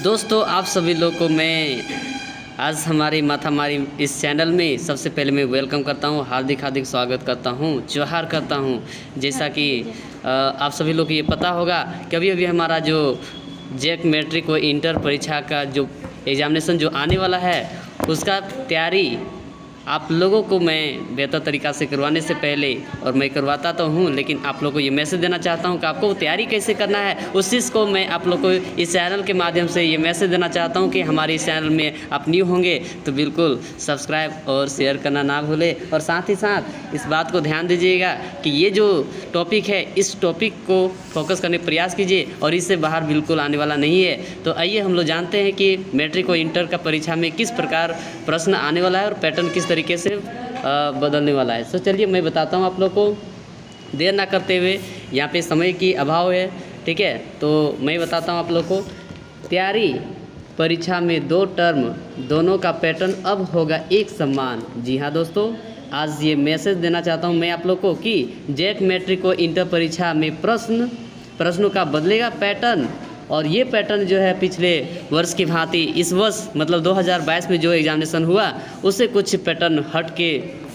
दोस्तों आप सभी लोग को मैं आज हमारी माथामारी इस चैनल में सबसे पहले मैं वेलकम करता हूं, हार्दिक स्वागत करता हूं, जोहार करता हूं। जैसा कि आप सभी लोग को ये पता होगा कि अभी हमारा जो जेक मैट्रिक व इंटर परीक्षा का जो एग्ज़ामिनेशन जो आने वाला है उसका तैयारी आप लोगों को मैं बेहतर तरीक़ा से करवाने से पहले, और मैं करवाता तो हूँ, लेकिन आप लोगों को ये मैसेज देना चाहता हूँ कि आपको तैयारी कैसे करना है। उस चीज़ को मैं आप लोग को इस चैनल के माध्यम से ये मैसेज देना चाहता हूँ कि हमारे इस चैनल में आप न्यू होंगे तो बिल्कुल सब्सक्राइब और शेयर करना ना भूलें। और साथ ही साथ इस बात को ध्यान दीजिएगा कि ये जो टॉपिक है इस टॉपिक को फोकस करने का प्रयास कीजिए और इससे बाहर बिल्कुल आने वाला नहीं है। तो आइए हम लोग जानते हैं कि मैट्रिक और इंटर का परीक्षा में किस प्रकार प्रश्न आने वाला है और पैटर्न किस तरीके से बदलने वाला है। तो चलिए मैं बताता हूँ आप लोग को, देर ना करते हुए, यहाँ पे समय की अभाव है, ठीक है। तो मैं बताता हूँ आप लोग को, तैयारी परीक्षा में 2 टर्म दोनों का पैटर्न अब होगा एक समान। जी हाँ दोस्तों, आज ये मैसेज देना चाहता हूँ मैं आप लोग को कि जेक मैट्रिक और इंटर परीक्षा में प्रश्नों का बदलेगा पैटर्न। और ये पैटर्न जो है पिछले वर्ष की भांति इस वर्ष मतलब 2022 में जो एग्ज़ामिनेशन हुआ उससे कुछ पैटर्न हट के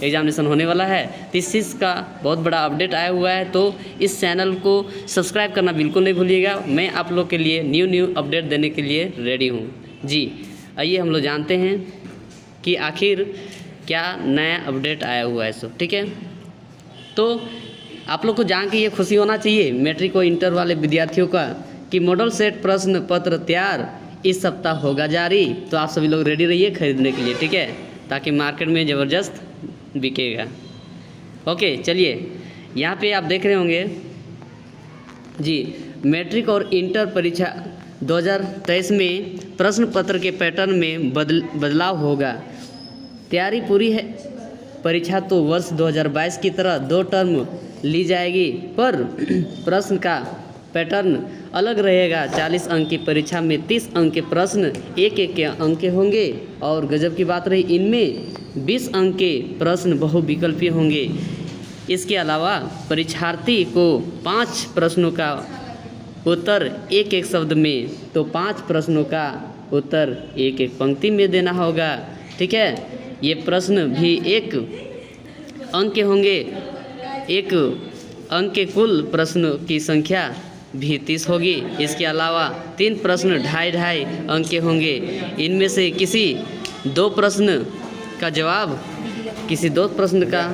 एग्ज़ामिनेशन होने वाला है। तो इस चीज़ का बहुत बड़ा अपडेट आया हुआ है, तो इस चैनल को सब्सक्राइब करना बिल्कुल नहीं भूलिएगा। मैं आप लोग के लिए न्यू अपडेट देने के लिए रेडी हूँ। जी आइए हम लोग जानते हैं कि आखिर क्या नया अपडेट आया हुआ है। सो ठीक है, तो आप लोग को जान के ये खुशी होना चाहिए मैट्रिक और इंटर वाले विद्यार्थियों का कि मॉडल सेट प्रश्न पत्र तैयार इस सप्ताह होगा जारी। तो आप सभी लोग रेडी रहिए खरीदने के लिए, ठीक है, ताकि मार्केट में ज़बरदस्त बिकेगा। ओके चलिए, यहाँ पे आप देख रहे होंगे जी, मैट्रिक और इंटर परीक्षा 2023 में प्रश्न पत्र के पैटर्न में बदलाव होगा। तैयारी पूरी है, परीक्षा तो वर्ष 2022 की तरह 2 टर्म ली जाएगी, पर प्रश्न का पैटर्न अलग रहेगा। 40 अंक की परीक्षा में 30 अंक के प्रश्न एक के अंक के होंगे, और गजब की बात रही इनमें 20 अंक के प्रश्न बहुविकल्पीय होंगे। इसके अलावा परीक्षार्थी को 5 प्रश्नों का उत्तर एक शब्द में, तो 5 प्रश्नों का उत्तर एक पंक्ति में देना होगा, ठीक है। ये प्रश्न भी 1 अंक के होंगे। 1 अंक के कुल प्रश्नों की संख्या भी 30 होगी। इसके अलावा 3 प्रश्न 2.5 अंक के होंगे। इनमें से किसी 2 प्रश्न का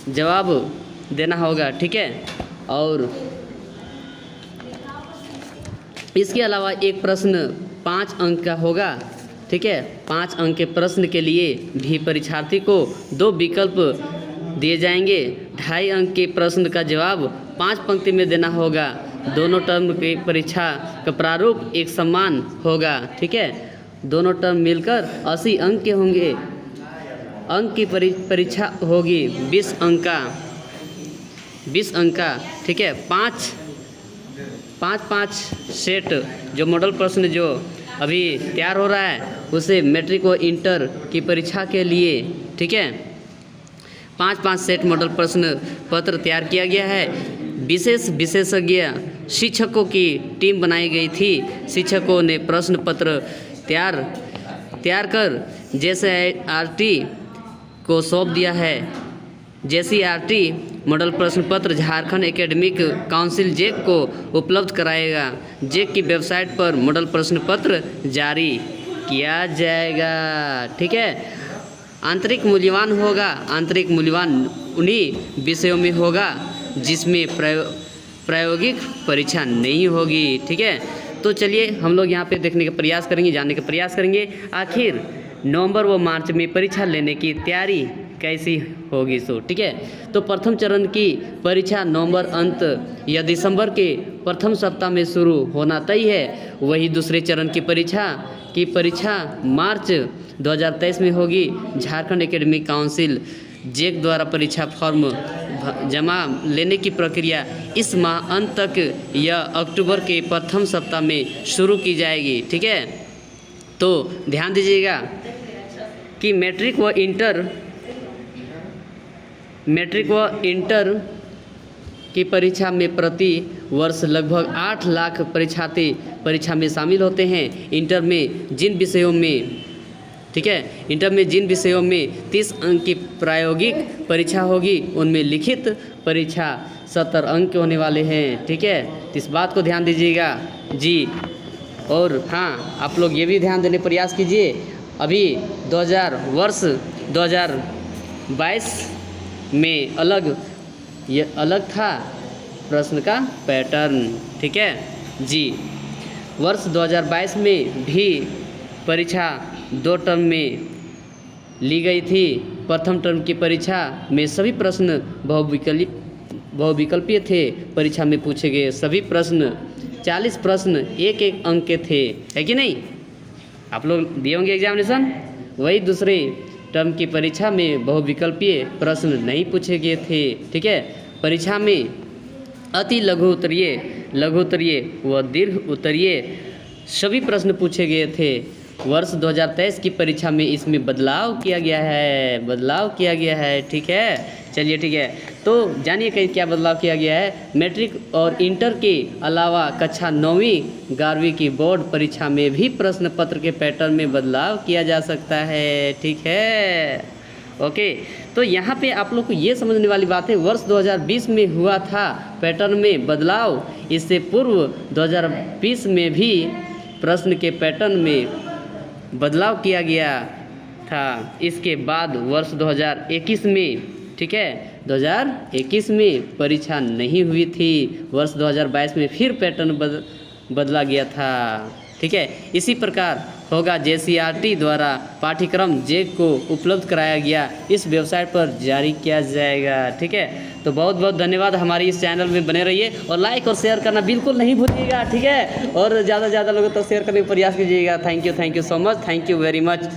जवाब देना होगा, ठीक है। और इसके अलावा एक प्रश्न 5 अंक का होगा, ठीक है। 5 अंक के प्रश्न के लिए भी परीक्षार्थी को 2 विकल्प दिए जाएंगे। 2.5 अंक के प्रश्न का जवाब 5 पंक्ति में देना होगा। दोनों टर्म की परीक्षा का प्रारूप एक समान होगा, ठीक है। दोनों टर्म मिलकर 80 अंक के होंगे। अंक की परीक्षा होगी 20 अंक का, ठीक है। 5 सेट जो मॉडल प्रश्न जो अभी तैयार हो रहा है उसे मैट्रिक और इंटर की परीक्षा के लिए, ठीक है, 5 सेट मॉडल प्रश्न पत्र तैयार किया गया है। विशेषज्ञ शिक्षकों की टीम बनाई गई थी। शिक्षकों ने प्रश्न पत्र तैयार कर JCERT को सौंप दिया है। JCERT मॉडल प्रश्न पत्र झारखंड एकेडमिक काउंसिल जेक को उपलब्ध कराएगा। जेक की वेबसाइट पर मॉडल प्रश्न पत्र जारी किया जाएगा, ठीक है। आंतरिक मूल्यांकन होगा। आंतरिक मूल्यांकन उन्हीं विषयों में होगा जिसमें प्रायोगिक परीक्षा नहीं होगी, ठीक है। तो चलिए हम लोग यहाँ पे देखने का प्रयास करेंगे, जानने का प्रयास करेंगे आखिर नवंबर व मार्च में परीक्षा लेने की तैयारी कैसी होगी। सो ठीक है, तो प्रथम चरण की परीक्षा नवंबर अंत या दिसंबर के प्रथम सप्ताह में शुरू होना तय है। वही दूसरे चरण की परीक्षा मार्च 2023 में होगी। झारखंड एकेडमिक काउंसिल जेक द्वारा परीक्षा फॉर्म जमा लेने की प्रक्रिया इस माह अंत तक या अक्टूबर के प्रथम सप्ताह में शुरू की जाएगी, ठीक है। तो ध्यान दीजिएगा कि मैट्रिक व इंटर की परीक्षा में प्रति वर्ष लगभग 8 लाख परीक्षार्थी परीक्षा में शामिल होते हैं। इंटर में जिन विषयों में, ठीक है, इंटर में जिन विषयों में 30 अंक की प्रायोगिक परीक्षा होगी उनमें लिखित परीक्षा 70 अंक के होने वाले हैं। ठीक है, तो इस बात को ध्यान दीजिएगा जी। और हाँ, आप लोग ये भी ध्यान देने प्रयास कीजिए, अभी 2000 वर्ष 2022 में ये अलग था प्रश्न का पैटर्न। ठीक है जी, वर्ष 2022 में भी परीक्षा 2 टर्म में ली गई थी। प्रथम टर्म की परीक्षा में सभी प्रश्न बहुविकल्पीय थे। परीक्षा में पूछे गए सभी प्रश्न 40 प्रश्न 1-1 अंक के थे, है कि नहीं? आप लोग दिए होंगे एग्जामिनेशन। वही दूसरे टर्म की परीक्षा में बहुविकल्पीय प्रश्न नहीं पूछे गए थे। ठीक है, परीक्षा में अति लघु उत्तरीय व दीर्घ उत्तरीय सभी प्रश्न पूछे गए थे। वर्ष 2023 की परीक्षा में इसमें बदलाव किया गया है। ठीक है, चलिए ठीक है, तो जानिए कि क्या बदलाव किया गया है। मैट्रिक और इंटर के अलावा कक्षा 9वीं 11वीं की बोर्ड परीक्षा में भी प्रश्न पत्र के पैटर्न में बदलाव किया जा सकता है। ठीक है, ओके, तो यहाँ पे आप लोग को ये समझने वाली बात है, वर्ष 2020 में हुआ था पैटर्न में बदलाव, इससे पूर्व 2020 में भी प्रश्न के पैटर्न में बदलाव किया गया था। इसके बाद वर्ष 2021 में, ठीक है, 2021 में परीक्षा नहीं हुई थी। वर्ष 2022 में फिर पैटर्न बदला गया था। ठीक है, इसी प्रकार होगा JCRT द्वारा पाठ्यक्रम जेक को उपलब्ध कराया गया इस वेबसाइट पर जारी किया जाएगा। ठीक है, तो बहुत बहुत धन्यवाद, हमारी इस चैनल में बने रहिए और लाइक और शेयर करना बिल्कुल नहीं भूलिएगा। ठीक है, और ज़्यादा से ज़्यादा लोगों तक शेयर करने का प्रयास कीजिएगा। Thank you so much, thank you very much.